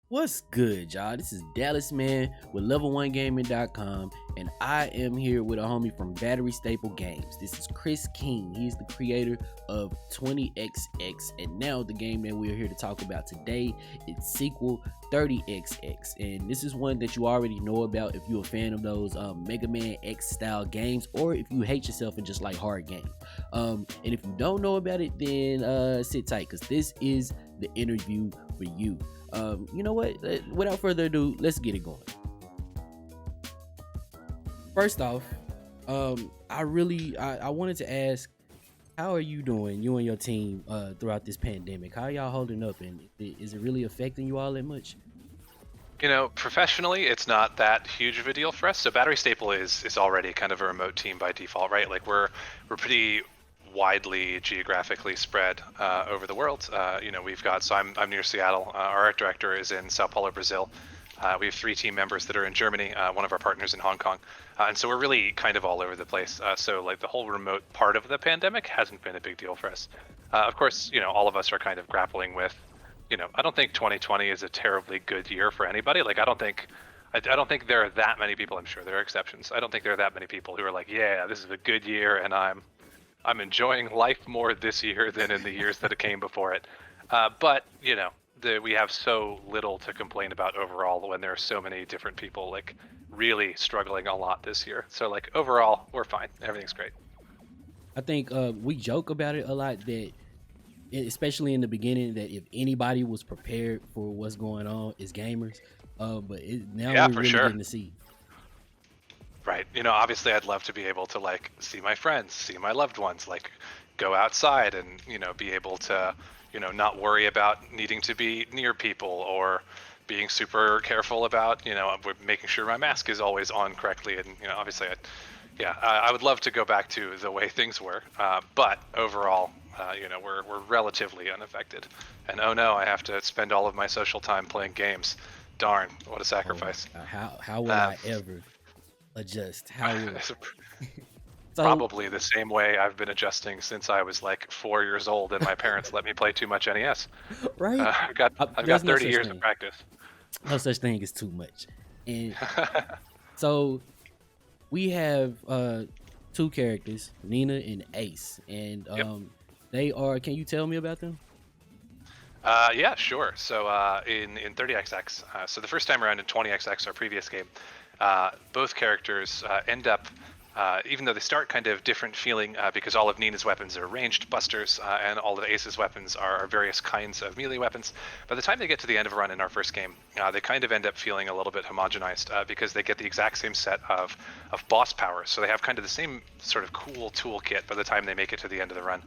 What's good, y'all? This is DallazMan with Level1Gaming.com, and I am here with a homie from Battery Staple Games. This is Chris King. He's the creator of 20XX, and now the game that we're here to talk about today is sequel 30XX, and this is one that you already know about if you're a fan of those Mega Man X style games, or if you hate yourself and just like hard games. And if you don't know about it, then sit tight, because this is the interview for you. You know what? Without further ado, let's get it going. First off, I wanted to ask, how are you doing, you and your team, throughout this pandemic? How are y'all holding up, and is it really affecting you all that much? You know, professionally, it's not that huge of a deal for us. So Battery Staple is already kind of a remote team by default, right? Like we're pretty widely geographically spread over the world. We've got I'm near Seattle. Our art director is in Sao Paulo, Brazil. We have 3 team members that are in Germany. One of our partners in Hong Kong, and so we're really kind of all over the place. So like the whole remote part of the pandemic hasn't been a big deal for us. Of course, all of us are kind of grappling with. I don't think 2020 is a terribly good year for anybody. Like I don't think there are that many people. I'm sure there are exceptions. I don't think there are that many people who are like, yeah, this is a good year, and I'm enjoying life more this year than in the years that it came before it. But we have so little to complain about overall when there are so many different people like really struggling a lot this year. So like overall, we're fine. Everything's great. I think we joke about it a lot, that especially in the beginning, that if anybody was prepared for what's going on, it's gamers. But now Yeah, we're for really sure. getting to see. Right. Obviously I'd love to be able to like see my friends, see my loved ones, like go outside and, be able to, not worry about needing to be near people or being super careful about, making sure my mask is always on correctly. And, obviously I would love to go back to the way things were. But overall, we're relatively unaffected. And oh no, I have to spend all of my social time playing games. Darn, what a Oh my sacrifice. God, how will Uh, I ever adjust? How will so? Probably the same way I've been adjusting since I was like 4 years old, and my parents let me play too much NES. Right? I've got There's 30 years of practice. no such thing as too much. And so we have 2 characters, Nina and Ace, and Yep. they are. Can you tell me about them? Yeah, sure. So in 30XX, so the first time around in 20XX, our previous game, both characters end up, even though they start kind of different feeling, because all of Nina's weapons are ranged busters, and all of Ace's weapons are various kinds of melee weapons. By the time they get to the end of a run in our first game, they kind of end up feeling a little bit homogenized, because they get the exact same set of boss powers. So they have kind of the same sort of cool toolkit by the time they make it to the end of the run.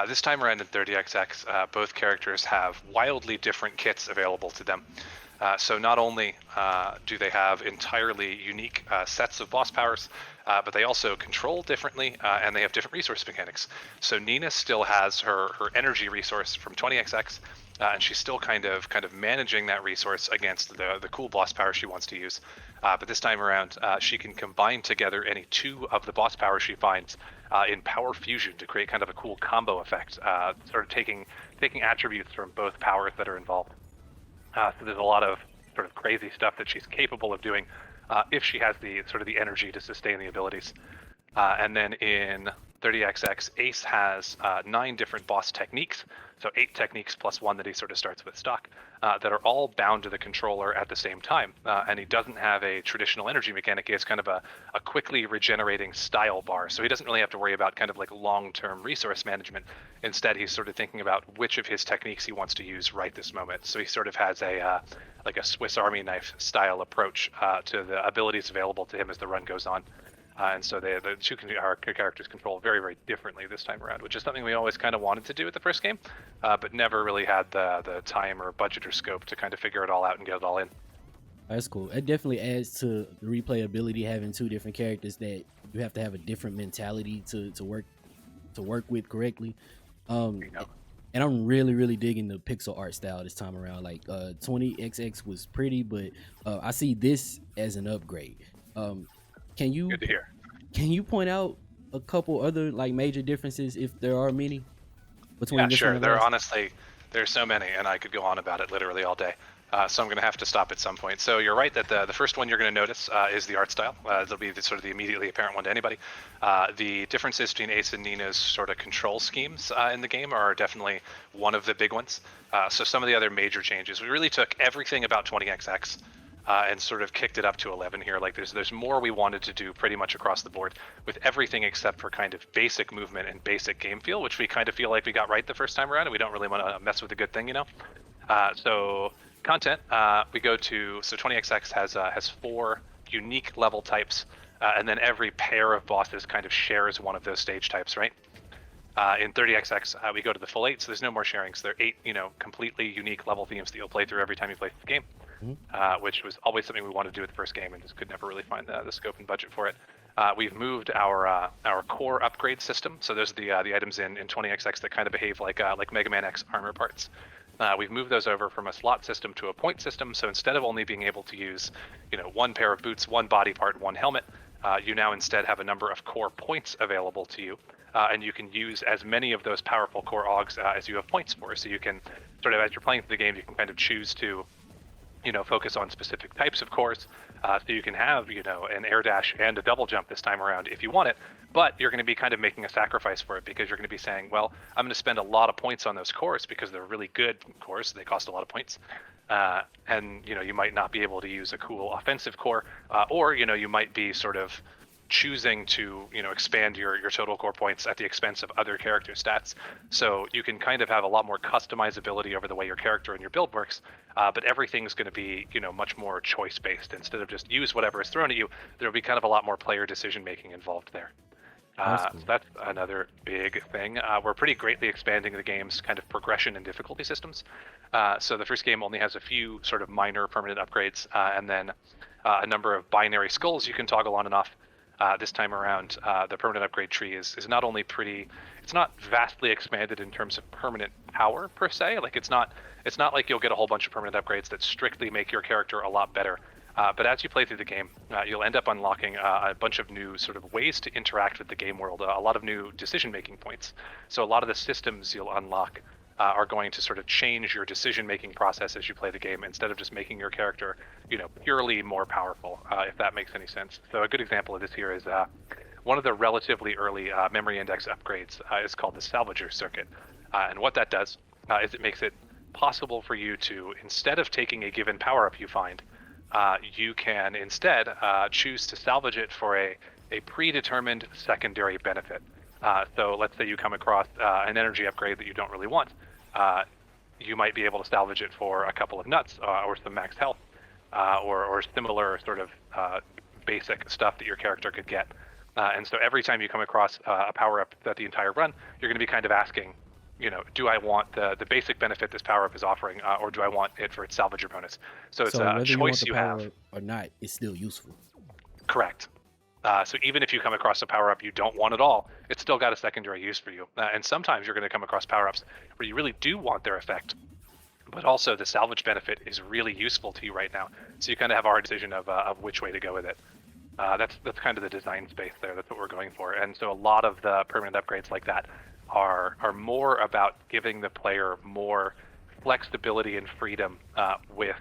This time around in 30XX, both characters have wildly different kits available to them. So not only do they have entirely unique sets of boss powers, but they also control differently, and they have different resource mechanics. So Nina still has her energy resource from 20XX, and she's still kind of managing that resource against the cool boss power she wants to use. But this time around, she can combine together any 2 of the boss powers she finds in power fusion to create kind of a cool combo effect, sort of taking attributes from both powers that are involved. So there's a lot of sort of crazy stuff that she's capable of doing if she has the sort of the energy to sustain the abilities. And then in 30XX, Ace has 9 different boss techniques, so 8 techniques plus 1 that he sort of starts with stock, that are all bound to the controller at the same time. And he doesn't have a traditional energy mechanic. He has kind of a quickly regenerating style bar, so he doesn't really have to worry about kind of like long-term resource management. Instead, he's sort of thinking about which of his techniques he wants to use right this moment. So he sort of has a like a Swiss Army knife style approach to the abilities available to him as the run goes on. And so the 2 our characters control very, very differently this time around, which is something we always kind of wanted to do at the first game, but never really had the time or budget or scope to kind of figure it all out and get it all in. That's cool. It definitely adds to the replayability, having 2 different characters that you have to have a different mentality to work with correctly. You know? And I'm really digging the pixel art style this time around. Like 20XX was pretty, but I see this as an upgrade. Can you Good to hear. point out a couple other like major differences, if there are many, between Yeah, this one sure. and the last? There's so many, and I could go on about it literally all day. so I'm going to have to stop at some point. So you're right that the first one you're going to notice is the art style. It'll be sort of the immediately apparent one to anybody. The differences between Ace and Nina's sort of control schemes in the game are definitely one of the big ones. So some of the other major changes, we really took everything about 20XX and sort of kicked it up to 11 here. Like there's more we wanted to do pretty much across the board with everything except for kind of basic movement and basic game feel, which we kind of feel like we got right the first time around, and we don't really want to mess with a good thing, you know. So content, we go to, so 20XX has 4 unique level types, and then every pair of bosses kind of shares one of those stage types, right? In 30XX, we go to the full 8, so there's no more sharing. So there are 8, completely unique level themes that you'll play through every time you play the game, which was always something we wanted to do with the first game and just could never really find the scope and budget for it. We've moved our core upgrade system. So those are the items in 20XX that kind of behave like Mega Man X armor parts. We've moved those over from a slot system to a point system. So instead of only being able to use, 1 pair of boots, 1 body part, 1 helmet, you now instead have a number of core points available to you. And you can use as many of those powerful core augs as you have points for. So you can sort of, as you're playing through the game, you can kind of choose to, focus on specific types of cores. So you can have, an air dash and a double jump this time around if you want it. But you're going to be kind of making a sacrifice for it because you're going to be saying, well, I'm going to spend a lot of points on those cores because they're really good cores. They cost a lot of points. And, you might not be able to use a cool offensive core, or, you might be sort of choosing to expand your total core points at the expense of other character stats. So you can kind of have a lot more customizability over the way your character and your build works, but everything's going to be much more choice based. Instead of just use whatever is thrown at you, there'll be kind of a lot more player decision making involved there. That's cool. So that's another big thing. We're pretty greatly expanding the game's kind of progression and difficulty systems. So the first game only has a few sort of minor permanent upgrades, and then a number of binary skulls you can toggle on and off. This time around, the permanent upgrade tree is not only it's not vastly expanded in terms of permanent power per se. Like it's not like you'll get a whole bunch of permanent upgrades that strictly make your character a lot better. But as you play through the game, you'll end up unlocking a bunch of new sort of ways to interact with the game world, a lot of new decision-making points. So a lot of the systems you'll unlock are going to sort of change your decision-making process as you play the game, instead of just making your character, purely more powerful, if that makes any sense. So a good example of this here is one of the relatively early memory index upgrades is called the Salvager Circuit. And what that does is it makes it possible for you to, instead of taking a given power-up you find, you can instead choose to salvage it for a predetermined secondary benefit. So let's say you come across an energy upgrade that you don't really want. You might be able to salvage it for a couple of nuts or some max health or similar sort of basic stuff that your character could get. And so every time you come across a power-up that the entire run, you're going to be kind of asking, do I want the basic benefit this power-up is offering, or do I want it for its salvager bonus? So it's a choice you have. Or not, it's still useful. Correct. So even if you come across a power-up you don't want at all, it's still got a secondary use for you. And sometimes you're going to come across power-ups where you really do want their effect, but also the salvage benefit is really useful to you right now. So you kind of have a hard decision of which way to go with it. That's kind of the design space there. That's what we're going for. And so a lot of the permanent upgrades like that are more about giving the player more flexibility and freedom with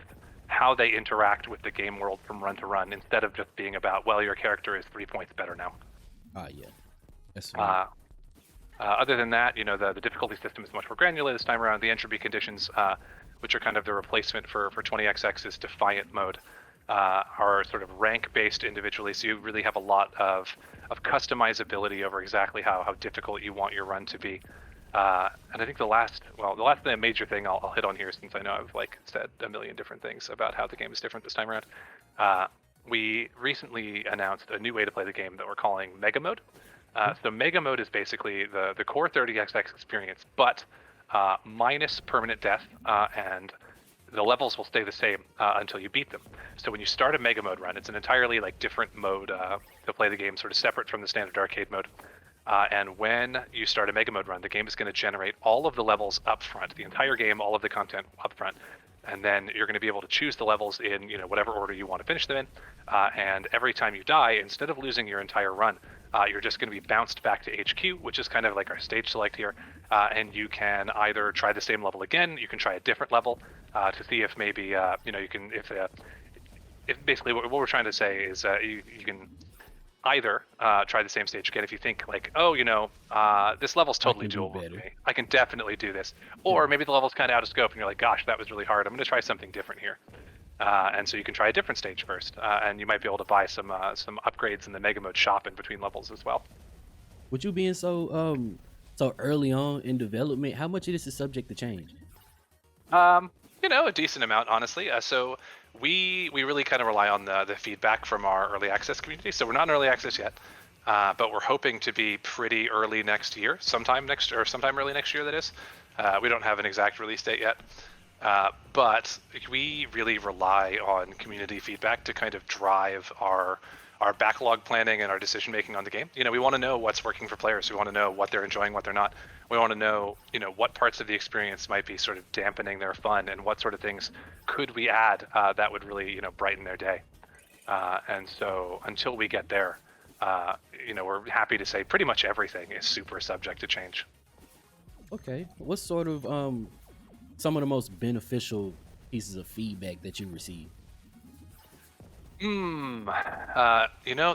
how they interact with the game world from run to run, instead of just being about, well, your character is 3 points better now. Yeah. That's Other than that, the difficulty system is much more granular this time around. The entropy conditions, which are kind of the replacement for 20XX's Defiant mode, are sort of rank-based individually, so you really have a lot of customizability over exactly how difficult you want your run to be. And I think the last major thing I'll hit on here, since I know I've said a million different things about how the game is different this time around. We recently announced a new way to play the game that we're calling Mega Mode. So Mega Mode is basically the core 30XX experience, but minus permanent death, and the levels will stay the same until you beat them. So when you start a Mega Mode run, it's an entirely different mode to play the game, sort of separate from the standard arcade mode. And when you start a Mega Mode run, the game is going to generate all of the levels up front, the entire game, all of the content up front. And then you're going to be able to choose the levels in whatever order you want to finish them in. And every time you die, instead of losing your entire run, you're just going to be bounced back to HQ, which is kind of like our stage select here. And you can either try the same level again, you can try a different level, to see if maybe you can if basically what we're trying to say is you can either try the same stage again if you think like, oh, this level's I totally can do doable for better. me. I can definitely do this. Or Yeah. maybe the level's kind of out of scope and you're like, gosh, that was really hard. I'm going to try something different here. And so you can try a different stage first, and you might be able to buy some upgrades in the Mega Mode shop in between levels as well. With you being so early on in development, how much of this is subject to change? A decent amount, honestly. So we really kind of rely on the feedback from our early access community. So we're not in early access yet, but we're hoping to be pretty early next year, sometime early next year. That is, we don't have an exact release date yet, but we really rely on community feedback to kind of drive our backlog planning and our decision making on the game. We want to know what's working for players. We want to know what they're enjoying, what they're not. We want to know, what parts of the experience might be sort of dampening their fun, and what sort of things could we add that would really, brighten their day. And so until we get there, we're happy to say pretty much everything is super subject to change. Okay. What's sort of some of the most beneficial pieces of feedback that you receive?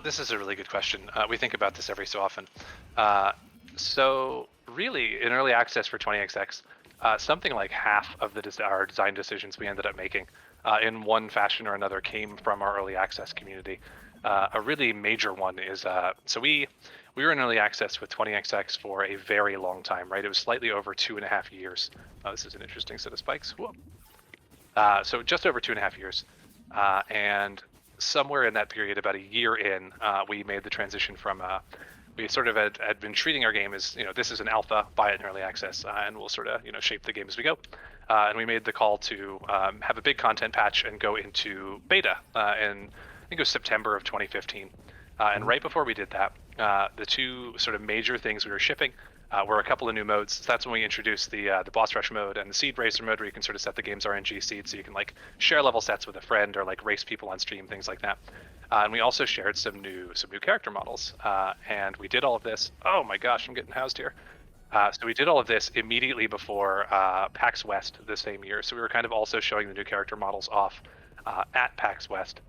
This is a really good question. We think about this every so often. So really, in early access for 20XX, something like half of our design decisions we ended up making in one fashion or another came from our early access community. A really major one is, so we were in early access with 20XX for a very long time, right? It was slightly over 2.5 years. This is an interesting set of spikes. Whoa. So just over 2.5 years. And somewhere in that period, about a year in, we made the transition from we sort of had been treating our game as, this is an alpha, buy it in early access, and we'll sort of, shape the game as we go. And we made the call to have a big content patch and go into beta in, I think it was September of 2015. And right before we did that, the two sort of major things we were shipping were a couple of new modes. So that's when we introduced the boss rush mode and the seed racer mode, where you can sort of set the game's RNG seed, so you can like share level sets with a friend or like race people on stream, things like that. And we also shared some new character models. And we did all of this. Oh my gosh, I'm getting housed here. So we did all of this immediately before PAX West the same year. So we were kind of also showing the new character models off at PAX West.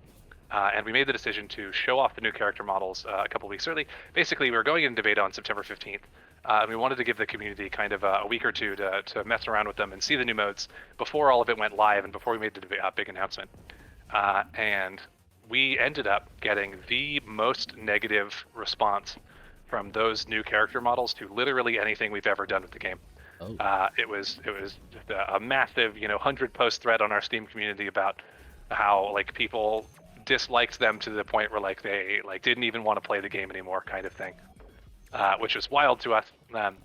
And we made the decision to show off the new character models a couple weeks early. Basically, we were going into beta on September 15th, and we wanted to give the community kind of a week or two to mess around with them and see the new modes before all of it went live and before we made the big announcement. And we ended up getting the most negative response from those new character models to literally anything we've ever done with the game. Oh. It was just a massive 100 post thread on our Steam community about how like people disliked them to the point where like they like didn't even want to play the game anymore, kind of thing, which was wild to us. And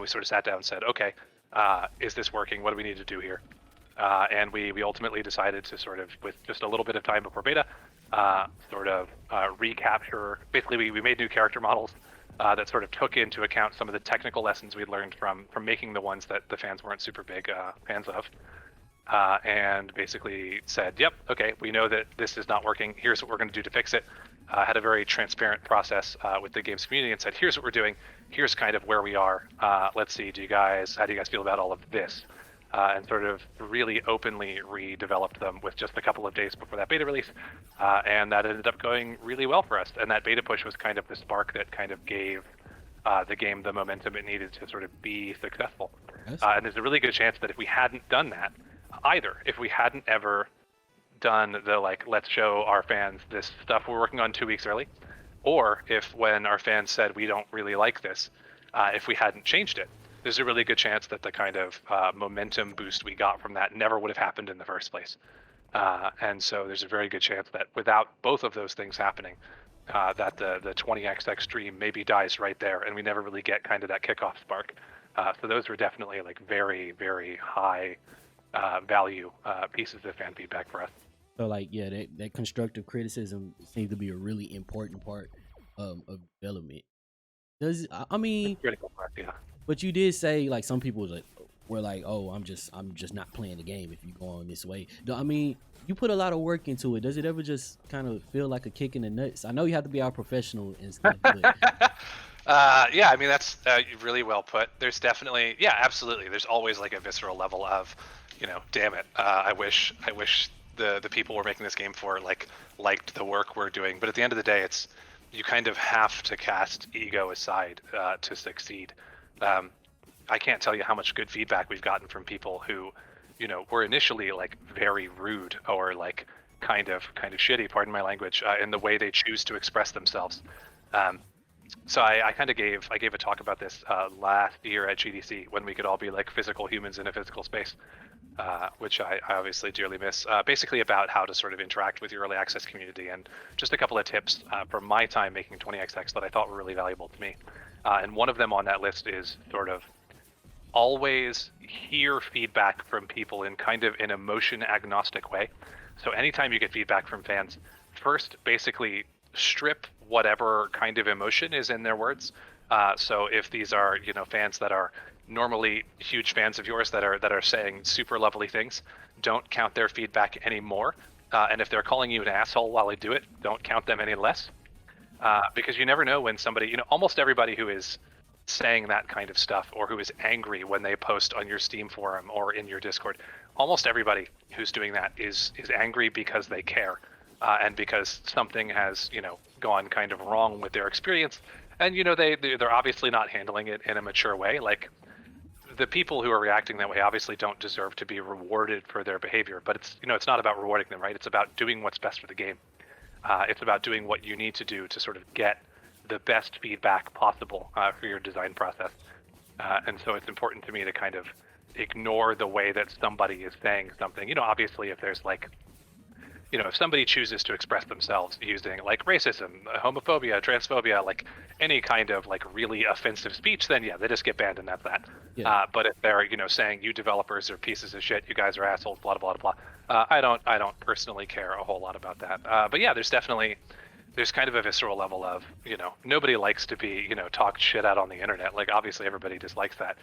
we sort of sat down and said, okay, is this working? What do we need to do here? And we ultimately decided to sort of, with just a little bit of time before beta, recapture. Basically, we made new character models that sort of took into account some of the technical lessons we'd learned from making the ones that the fans weren't super big fans of. And basically said, yep, okay, we know that this is not working. Here's what we're going to do to fix it. Had a very transparent process with the game's community and said, here's what we're doing. Here's kind of where we are. Let's see, how do you guys feel about all of this? And sort of really openly redeveloped them with just a couple of days before that beta release. And that ended up going really well for us. And that beta push was kind of the spark that kind of gave the game the momentum it needed to sort of be successful. And there's a really good chance that if we hadn't done that, if we hadn't ever done the like, let's show our fans this stuff we're working on 2 weeks early, or if when our fans said we don't really like this, if we hadn't changed it, there's a really good chance that the kind of momentum boost we got from that never would have happened in the first place. And so there's a very good chance that without both of those things happening, that the 20XX stream maybe dies right there, and we never really get kind of that kickoff spark. So those were definitely like very, very high value pieces of fan feedback for us. So like, yeah, that constructive criticism seems to be a really important part of development. I mean, Critical part, yeah. but you did say like some people were like, oh, I'm just not playing the game if you go on this way. I mean, you put a lot of work into it. Does it ever just kind of feel like a kick in the nuts? I know you have to be our professional and stuff, but yeah, I mean, that's really well put. There's definitely, yeah, absolutely. There's always like a visceral level of, damn it, I wish the people we're making this game for liked the work we're doing. But at the end of the day, it's you kind of have to cast ego aside to succeed. Um, I can't tell you how much good feedback we've gotten from people who, were initially like very rude or like kind of shitty, pardon my language, in the way they choose to express themselves. Um, so I kind of gave a talk about this last year at GDC when we could all be like physical humans in a physical space, which I obviously dearly miss. Basically about how to sort of interact with your early access community, and just a couple of tips from my time making 20xx that I thought were really valuable to me. And one of them on that list is sort of always hear feedback from people in kind of an emotion agnostic way. So anytime you get feedback from fans, first basically strip whatever kind of emotion is in their words. So if these are fans that are normally huge fans of yours that are saying super lovely things, don't count their feedback anymore. And if they're calling you an asshole while they do it, don't count them any less. Because you never know when somebody, almost everybody who is saying that kind of stuff or who is angry when they post on your Steam forum or in your Discord, almost everybody who's doing that is angry because they care, and because something has gone kind of wrong with their experience, and they're obviously not handling it in a mature way. Like, the people who are reacting that way obviously don't deserve to be rewarded for their behavior, but it's not about rewarding them, right? It's about doing what's best for the game. It's about doing what you need to do to sort of get the best feedback possible for your design process. And so it's important to me to kind of ignore the way that somebody is saying something. Obviously, if there's like, if somebody chooses to express themselves using like racism, homophobia, transphobia, like any kind of like really offensive speech, then yeah, they just get banned and that's that. Yeah. But if they're, saying you developers are pieces of shit, you guys are assholes, blah, blah, blah, blah, I don't personally care a whole lot about that. But yeah, there's kind of a visceral level of, nobody likes to be, talked shit out on the internet. Like, obviously everybody dislikes that.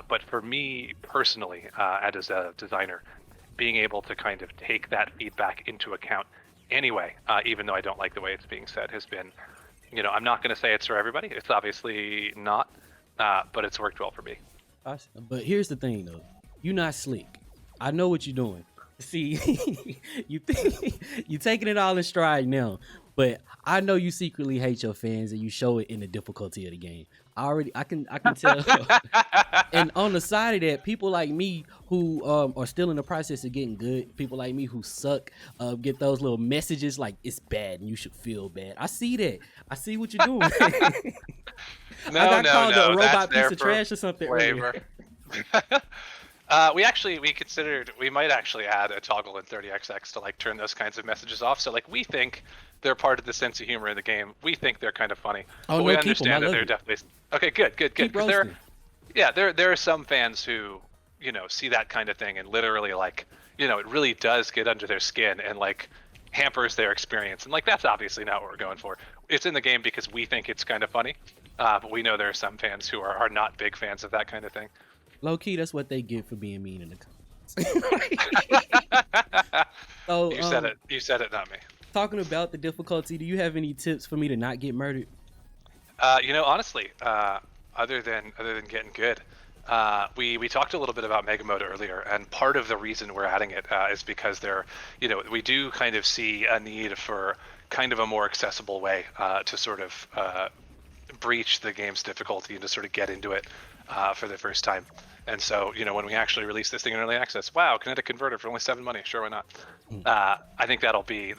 But for me personally, as a designer, being able to kind of take that feedback into account anyway, even though I don't like the way it's being said, has been, I'm not going to say it's for everybody. It's obviously not, but it's worked well for me. Awesome. But here's the thing, though. You're not slick. I know what you're doing. See, you taking it all in stride now, but I know you secretly hate your fans and you show it in the difficulty of the game. I can tell. And on the side of that, people like me who are still in the process of getting good, people like me who suck, get those little messages like it's bad and you should feel bad. I see that. I see what you're doing. I got called a robot piece of trash or something earlier. We considered we might actually add a toggle in 30xx to like turn those kinds of messages off. So like we think they're part of the sense of humor in the game. We think they're kind of funny. Oh, but no, we keep 'em. understand I that love they're it. definitely okay. Good. Keep Because roasting. there are some fans who see that kind of thing and literally like it really does get under their skin and like hampers their experience. And like that's obviously not what we're going for. It's in the game because we think it's kind of funny, but we know there are some fans who are not big fans of that kind of thing. Low key, that's what they get for being mean in the comments. So, You said it. You said it, not me. talking about the difficulty, do you have any tips for me to not get murdered? Honestly, other than getting good, we talked a little bit about Mega Mode earlier, and part of the reason we're adding it is because we do kind of see a need for kind of a more accessible way to sort of breach the game's difficulty and to sort of get into it for the first time. And so, when we actually release this thing in early access, wow, kinetic converter for only 7 money, sure, why not? I think that'll be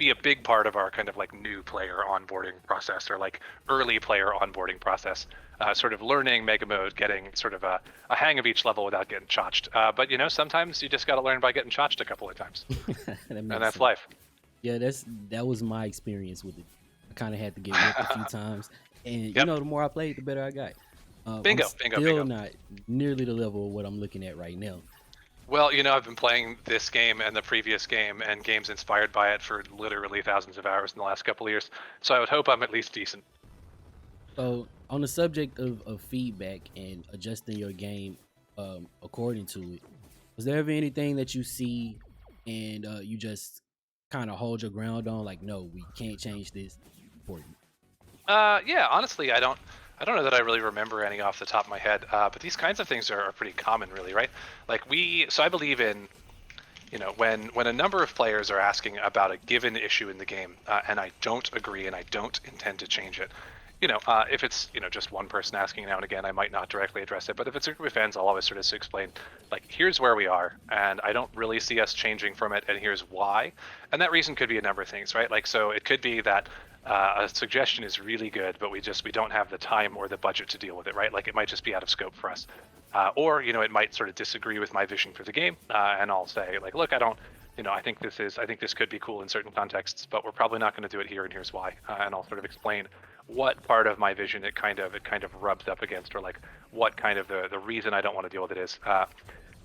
a big part of our kind of like new player onboarding process, or like early player onboarding process, sort of learning Mega Mode, getting sort of a hang of each level without getting chotched. But sometimes you just got to learn by getting chotched a couple of times, and that's sense. life. Yeah, that was my experience with it. I kind of had to get whipped a few times, and Yep. the more I played, the better I got. Bingo, I'm bingo, still bingo. not nearly the level of what I'm looking at right now. Well, I've been playing this game and the previous game and games inspired by it for literally thousands of hours in the last couple of years. So I would hope I'm at least decent. So on the subject of feedback and adjusting your game according to it, was there ever anything that you see and you just kind of hold your ground on, like, no, we can't change this for you? Yeah, honestly, I don't. I don't know that I really remember any off the top of my head, but these kinds of things are pretty common, really, right? Like so I believe in, when a number of players are asking about a given issue in the game, and I don't agree and I don't intend to change it. If it's just one person asking now and again, I might not directly address it. But if it's a group of fans, I'll always sort of explain, like, here's where we are, and I don't really see us changing from it, and here's why. And that reason could be a number of things, right? Like, so it could be that a suggestion is really good, but we don't have the time or the budget to deal with it, right? Like, it might just be out of scope for us, or it might sort of disagree with my vision for the game, and I'll say, like, look, I don't. I think this could be cool in certain contexts, but we're probably not going to do it here, and here's why. And I'll sort of explain what part of my vision it kind of rubs up against, or like what kind of the reason I don't want to deal with it is.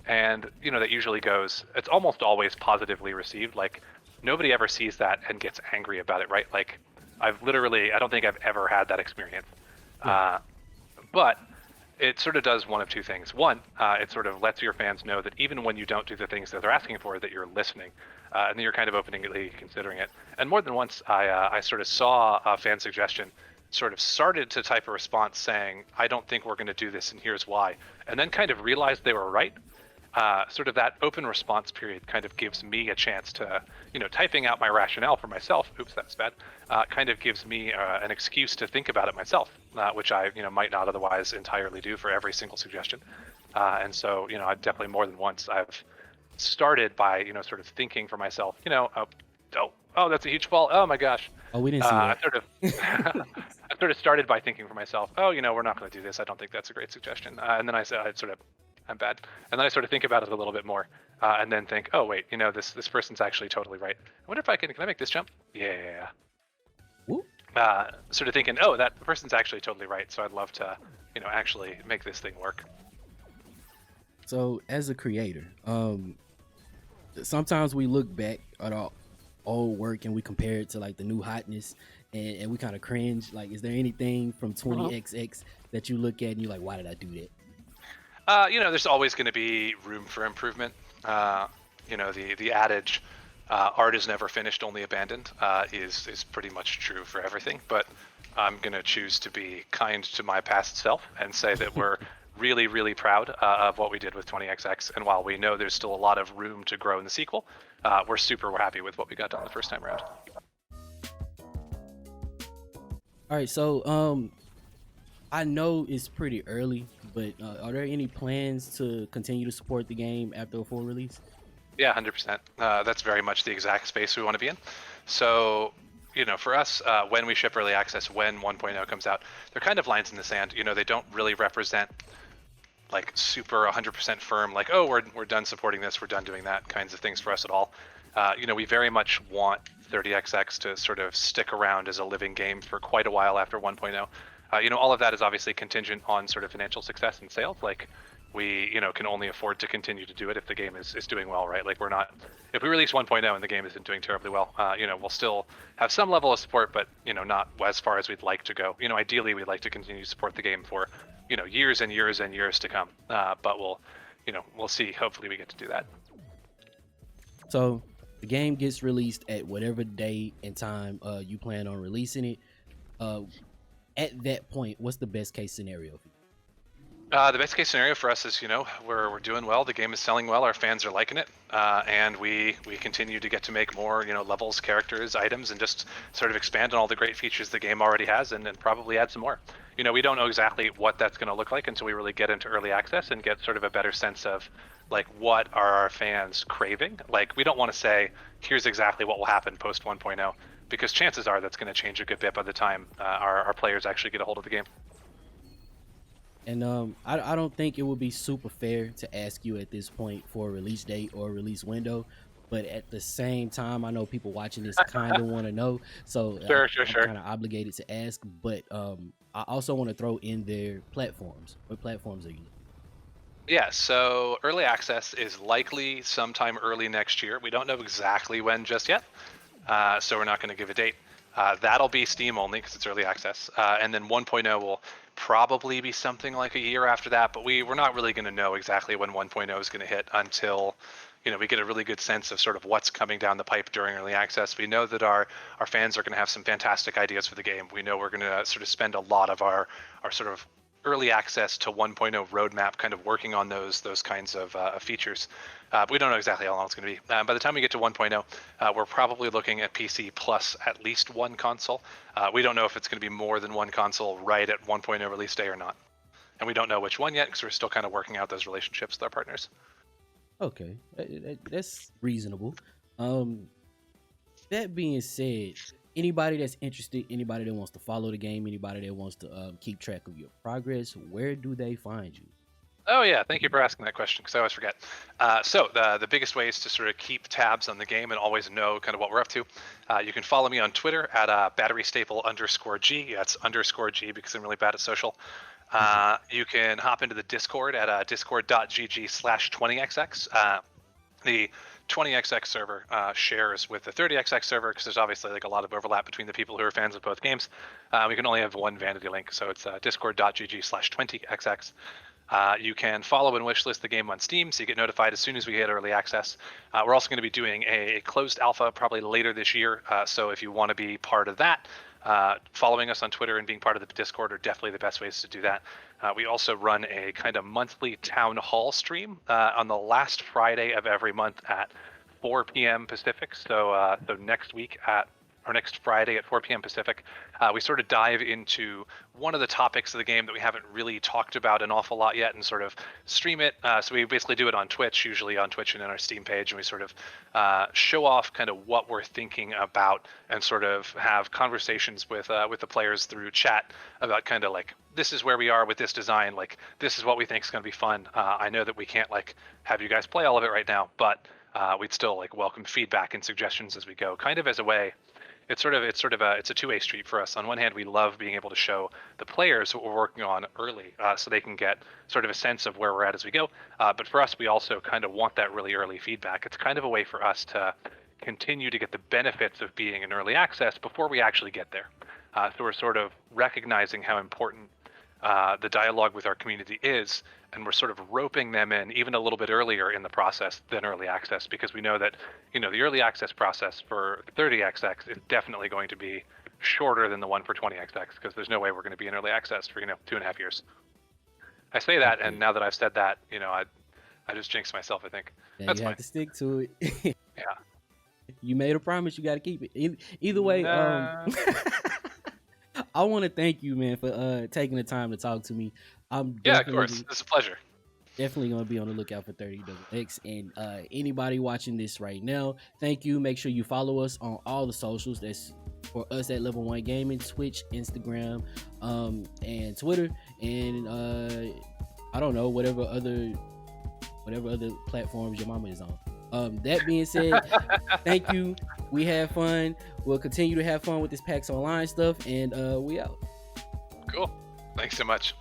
And that usually goes. It's almost always positively received. Like, nobody ever sees that and gets angry about it, right? Like, I don't think I've ever had that experience. But it sort of does one of two things. One, it sort of lets your fans know that even when you don't do the things that they're asking for, that you're listening, and that you're kind of openly considering it. And more than once, I sort of saw a fan suggestion, sort of started to type a response saying, I don't think we're going to do this, and here's why, and then kind of realized they were right. Sort of that open response period kind of gives me a chance to, typing out my rationale for myself. Oops, that's bad. Kind of gives me an excuse to think about it myself, which I, might not otherwise entirely do for every single suggestion. And so, I definitely more than once I've started by, sort of thinking for myself, oh, that's a huge fall. Oh my gosh. Oh, we didn't see that. I sort of started by thinking for myself, oh, we're not going to do this. I don't think that's a great suggestion. And then I'm bad. And then I sort of think about it a little bit more, and then think, oh wait, this person's actually totally right. I wonder if can I make this jump? Yeah. Whoop. Sort of thinking, oh, that person's actually totally right. So I'd love to, actually make this thing work. So as a creator, sometimes we look back at our old work and we compare it to like the new hotness, and we kind of cringe. Like, is there anything from 20XX that you look at and you're like, why did I do that? There's always going to be room for improvement. The adage, art is never finished, only abandoned, is pretty much true for everything. But I'm going to choose to be kind to my past self and say that we're really, really proud of what we did with 20XX. And while we know there's still a lot of room to grow in the sequel, we're super happy with what we got done the first time around. All right, so I know it's pretty early, but are there any plans to continue to support the game after a full release? Yeah, 100%. That's very much the exact space we want to be in. So, for us, when we ship early access, when 1.0 comes out, they're kind of lines in the sand. They don't really represent like super 100% firm, like, oh, we're done supporting this, we're done doing that kinds of things for us at all. We very much want 30XX to sort of stick around as a living game for quite a while after 1.0. All of that is obviously contingent on sort of financial success and sales. Like, we, can only afford to continue to do it if the game is doing well, right? Like, if we release 1.0 and the game isn't doing terribly well, we'll still have some level of support, but, not as far as we'd like to go. Ideally, we'd like to continue to support the game for, years and years and years to come. But we'll see. Hopefully we get to do that. So the game gets released at whatever day and time you plan on releasing it. At that point, what's the best case scenario for you? The best case scenario for us is, we're doing well. The game is selling well. Our fans are liking it, and we continue to get to make more, levels, characters, items, and just sort of expand on all the great features the game already has, and probably add some more. We don't know exactly what that's going to look like until we really get into early access and get sort of a better sense of, like, what are our fans craving. Like, we don't want to say, here's exactly what will happen post 1.0, because chances are that's going to change a good bit by the time our players actually get a hold of the game. And I don't think it would be super fair to ask you at this point for a release date or a release window, but at the same time, I know people watching this kind of want to know, so sure. I'm kind of obligated to ask. But I also want to throw in their platforms. What platforms are you? Yeah, so early access is likely sometime early next year. We don't know exactly when just yet, so we're not going to give a date. That'll be Steam only because it's early access, and then 1.0 will probably be something like a year after that, but we're not really going to know exactly when 1.0 is going to hit until we get a really good sense of sort of what's coming down the pipe during early access. We know that our fans are going to have some fantastic ideas for the game. We know we're going to sort of spend a lot of our sort of early access to 1.0 roadmap kind of working on those kinds of features. But we don't know exactly how long it's going to be. By the time we get to 1.0, we're probably looking at PC plus at least one console. We don't know if it's going to be more than one console right at 1.0 release day or not. And we don't know which one yet because we're still kind of working out those relationships with our partners. Okay, that's reasonable. That being said, anybody that's interested, anybody that wants to follow the game, anybody that wants to keep track of your progress, where do they find you? Oh yeah, thank you for asking that question because I always forget. So the biggest way is to sort of keep tabs on the game and always know kind of what we're up to. You can follow me on Twitter at batterystaple_G. That's _G because I'm really bad at social. You can hop into the Discord at discord.gg/20xx. The 20xx server shares with the 30xx server because there's obviously like a lot of overlap between the people who are fans of both games. We can only have one vanity link, so it's discord.gg/20xx. You can follow and wishlist the game on Steam so you get notified as soon as we hit early access. We're also going to be doing a closed alpha probably later this year, so if you want to be part of that, following us on Twitter and being part of the Discord are definitely the best ways to do that. We also run a kind of monthly town hall stream on the last Friday of every month at 4 p.m. Pacific. So next week next Friday at 4 p.m. Pacific, we sort of dive into one of the topics of the game that we haven't really talked about an awful lot yet and sort of stream it. So we basically do it on Twitch, usually on Twitch and in our Steam page, and we sort of show off kind of what we're thinking about and sort of have conversations with the players through chat about kind of like, this is where we are with this design, like this is what we think is going to be fun. I know that we can't like have you guys play all of it right now, but we'd still like welcome feedback and suggestions as we go, kind of as a way. It's a two-way street for us. On one hand, we love being able to show the players what we're working on early, so they can get sort of a sense of where we're at as we go. But for us, we also kind of want that really early feedback. It's kind of a way for us to continue to get the benefits of being in early access before we actually get there. So we're sort of recognizing how important the dialogue with our community is, and we're sort of roping them in even a little bit earlier in the process than early access, because we know that the early access process for 30xx is definitely going to be shorter than the one for 20xx, because there's no way we're going to be in early access for 2.5 years. I say that, and now that I've said that, I just jinxed myself, I think. Yeah, that's you have to stick to it. Yeah, you made a promise, you got to keep it. Either way, I want to thank you, man, for taking the time to talk to me. Yeah, of course. It's a pleasure. Definitely going to be on the lookout for 30xx. And anybody watching this right now, thank you. Make sure you follow us on all the socials. That's for us at Level 1 Gaming, Twitch, Instagram, and Twitter. And I don't know, whatever other platforms your mama is on. That being said, thank you. We had fun. We'll continue to have fun with this PAX Online stuff, and we out. Cool. Thanks so much.